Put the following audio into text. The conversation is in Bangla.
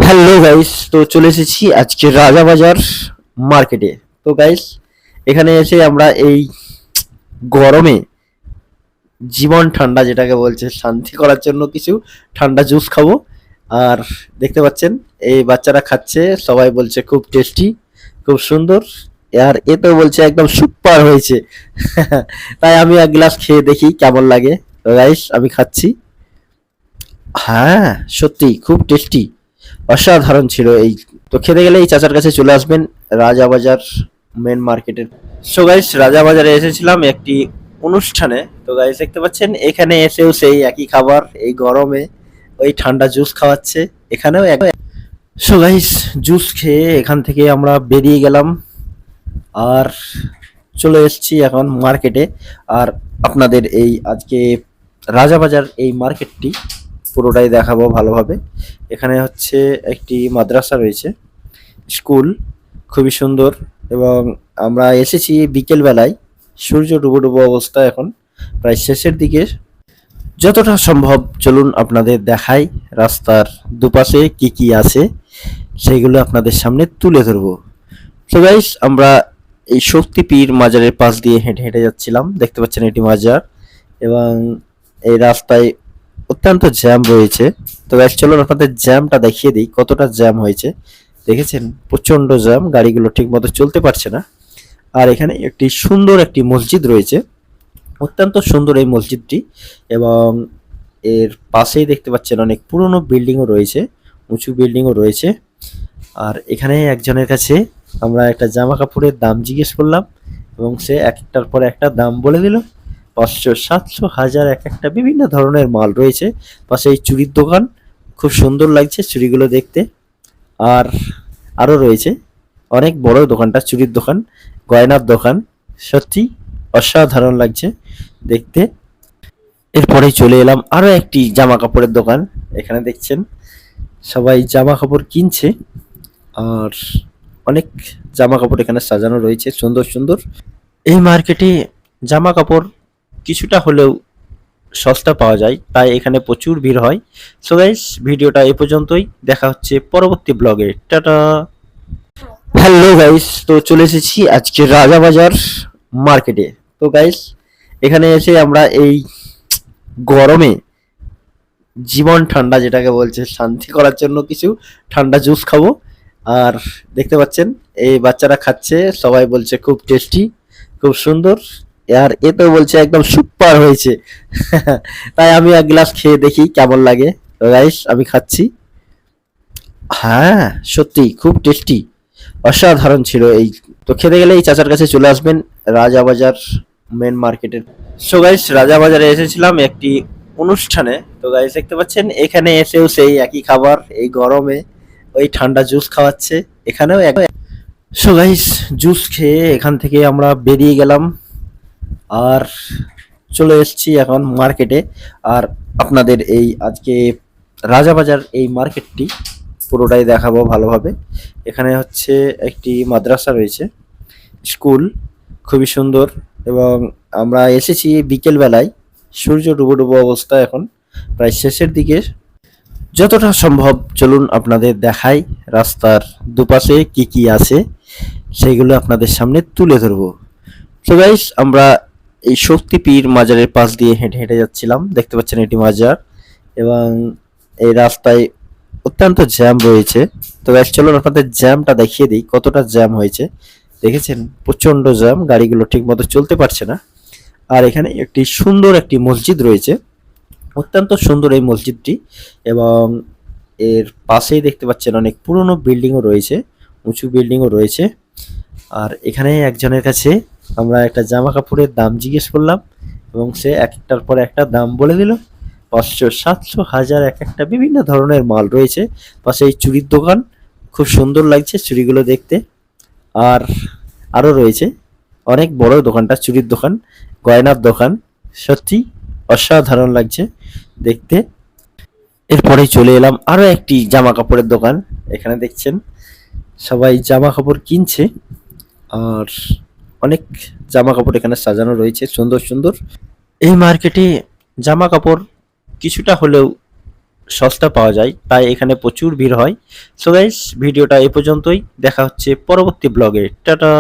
হ্যালো গাইস, তো চলে এসেছি আজকে রাজাবাজার মার্কেটে। তো গাইস, এখানে এসে আমরা এই গরমে জীবন ঠান্ডা যেটাকে বলছে শান্তি করার জন্য কিছু ঠান্ডা জুস খাবো। আর দেখতে পাচ্ছেন এই বাচ্চারা খাচ্ছে, সবাই বলছে খুব টেস্টি, খুব সুন্দর। আর এ তো বলছে একদম সুপার হয়েছে। তাই আমি এক গ্লাস খেয়ে দেখি কেমন লাগে। তো গাইস, আমি খাচ্ছি। হ্যাঁ, সত্যি খুব টেস্টি, অসাধারণ ছিল এই। তো খেতে গেলে এই চাচার কাছে চলে আসবেন, রাজাবাজার মেন মার্কেটের। সো গাইস, রাজাবাজারে এসেছিলাম একটি অনুষ্ঠানে। তো গাইস দেখতে পাচ্ছেন এখানে এসেও সেই একই খাবার, এই গরমে ওই ঠান্ডা জুস খাওয়াচ্ছে এখানেও এক। সো গাইস, জুস খেয়ে এখান থেকে আমরা বেরিয়ে গেলাম আর চলে এসেছি এখন মার্কেটে। আর আপনাদের এই আজকে রাজাবাজার এই মার্কেটটি পুরোটাই দেখাবো ভালোভাবে। এখানে হচ্ছে একটি মাদ্রাসা রয়েছে, স্কুল, খুবই সুন্দর। এবং আমরা এসেছি বিকেল বেলায়, সূর্য ডুবো ডুবো অবস্থা এখন, প্রায় শেষের দিকে। যতটা সম্ভব চলুন আপনাদের দেখাই রাস্তার দুপাশে কি কি আছে, সেইগুলো আপনাদের সামনে তুলে ধরবো। তো গাইস, আমরা এই শক্তিপীর মাজারের পাশ দিয়ে হেঁটে হেঁটে যাচ্ছিলাম। দেখতে পাচ্ছেন এটি মাজার, এবং এই রাস্তায় অত্যন্ত জ্যাম রয়েছে। তো গাইস চলুন আপনাদের জ্যামটা দেখিয়ে দিই, কতটা জ্যাম হয়েছে। দেখেছেন প্রচন্ড জ্যাম, গাড়িগুলো ঠিক মতো চলতে পারছে না। আর এখানে একটি সুন্দর একটি মসজিদ রয়েছে, অত্যন্ত সুন্দর এই মসজিদটি। এবং এর পাশেই দেখতে পাচ্ছেন অনেক পুরনো বিল্ডিংও রয়েছে, উঁচু বিল্ডিংও রয়েছে। আর এখানে একজনের কাছে আমরা একটা জামা কাপড়ের দাম জিজ্ঞেস করলাম, এবং সে এক একটার পর একটা দাম বলে দিল। 500, 700, 1000, এক একটা বিভিন্ন ধরনের মাল রয়েছে। পাশে এই চুড়ির দোকান, খুব সুন্দর লাগছে চুড়িগুলো দেখতে। আর আরও রয়েছে অনেক বড় দোকানটা, চুড়ির দোকান, গয়নার দোকান, সত্যি অসাধারণ লাগছে দেখতে। এরপরে চলে এলাম আরো একটি জামা কাপড়ের দোকান। এখানে দেখছেন সবাই জামা কাপড় কিনছে, আর অনেক জামা কাপড় এখানে সাজানো রয়েছে সুন্দর সুন্দর। এই মার্কেটে জামা কাপড় কিছুটা হলেও সস্তা পাওয়া যায়, তাই এখানে প্রচুর ভিড় হয়। সো গাইস, ভিডিওটা এই পর্যন্তই, দেখা হচ্ছে পরবর্তী ব্লগে। টাটা। হ্যালো গাইস, তো চলে এসেছি আজকে রাজাবাজার মার্কেটে। তো গাইস, এখানে এসে আমরা এই গরমে জীবন ঠান্ডা যেটাকে বলছে শান্তি করার জন্য কিছু ঠান্ডা জুস খাবো। আর দেখতে পাচ্ছেন এই বাচ্চারা খাচ্ছে, সবাই বলছে খুব টেস্টি, খুব সুন্দর। আর এ তো বলছে একদম সুপার হয়েছে। তাই আমি এক গ্লাস খেয়ে দেখি কেমন লাগে। তো গাইস, আমি খাচ্ছি। হ্যাঁ, সত্যি খুব টেস্টি, অসাধারণ ছিল এই। তো খেতে গেলে এই চাচার কাছে চলে আসবেন, রাজাবাজার মেন মার্কেটের। সো গাইস, রাজাবাজারে এসেছিলাম একটি অনুষ্ঠানে। তো গাইস দেখতে পাচ্ছেন এখানে এসেও সেই একই খাবার, এই গরমে ওই ঠান্ডা জুস খাওয়াচ্ছে এখানেও এক। সো গাইস, জুস খেয়ে এখান থেকে আমরা বেরিয়ে গেলাম আর চলে এসেছি এখন মার্কেটে। আর আপনাদের এই আজকে রাজাবাজার এই মার্কেটটি পুরোটাই দেখাবো ভালোভাবে। এখানে হচ্ছে একটি মাদ্রাসা রয়েছে, স্কুল, খুবই সুন্দর। এবং আমরা এসেছি বিকেল বেলায়, সূর্য ডুবো ডুবো অবস্থা এখন, প্রায় শেষের দিকে। যতটা সম্ভব চলুন আপনাদের দেখাই রাস্তার দুপাশে কি কি আছে, সেইগুলো আপনাদের সামনে তুলে ধরবো। তো গাইস, আমরা এই শক্তিপীর মাজারের পাশ দিয়ে হেঁটে হেঁটে যাচ্ছিলাম। দেখতে পাচ্ছেন এটি মাজার, এবং এই রাস্তায় অত্যন্ত জ্যাম রয়েছে। তো গাইস চলুন আপনাদের জ্যামটা দেখিয়ে দিই, কতটা জ্যাম হয়েছে। দেখেছেন প্রচন্ড জ্যাম, গাড়িগুলো ঠিক মতো চলতে পারছে না। আর এখানে একটি সুন্দর একটি মসজিদ রয়েছে, অত্যন্ত সুন্দর এই মসজিদটি। এবং এর পাশেই দেখতে পাচ্ছেন অনেক পুরনো বিল্ডিংও রয়েছে, উঁচু বিল্ডিংও রয়েছে। আর এখানে একজনের কাছে আমরা একটা জামা কাপড়ের দাম জিজ্ঞেস করলাম, এবং সে এক একটার পর একটা দাম বলে দিল। 500, 700, 1000, এক একটা বিভিন্ন ধরনের মাল রয়েছে। পাশে এই চুড়ির দোকান, খুব সুন্দর লাগছে চুড়িগুলো দেখতে। আর আরও রয়েছে অনেক বড় দোকানটা, চুড়ির দোকান, গয়নার দোকান, সত্যি অসাধারণ লাগছে দেখতে। এরপরেই চলে এলাম আরো একটি জামা কাপড়ের দোকান। এখানে দেখছেন সবাই জামা কাপড় কিনছে, আর অনেক জামা কাপড় এখানে সাজানো রয়েছে সুন্দর সুন্দর। এই মার্কেটে জামা কাপড় কিছুটা হলেও সস্তা পাওয়া যায়, তাই এখানে প্রচুর ভিড় হয়। সো গাইস, ভিডিওটা এ পর্যন্তই, দেখা হচ্ছে পরবর্তী ব্লগে। টাটা।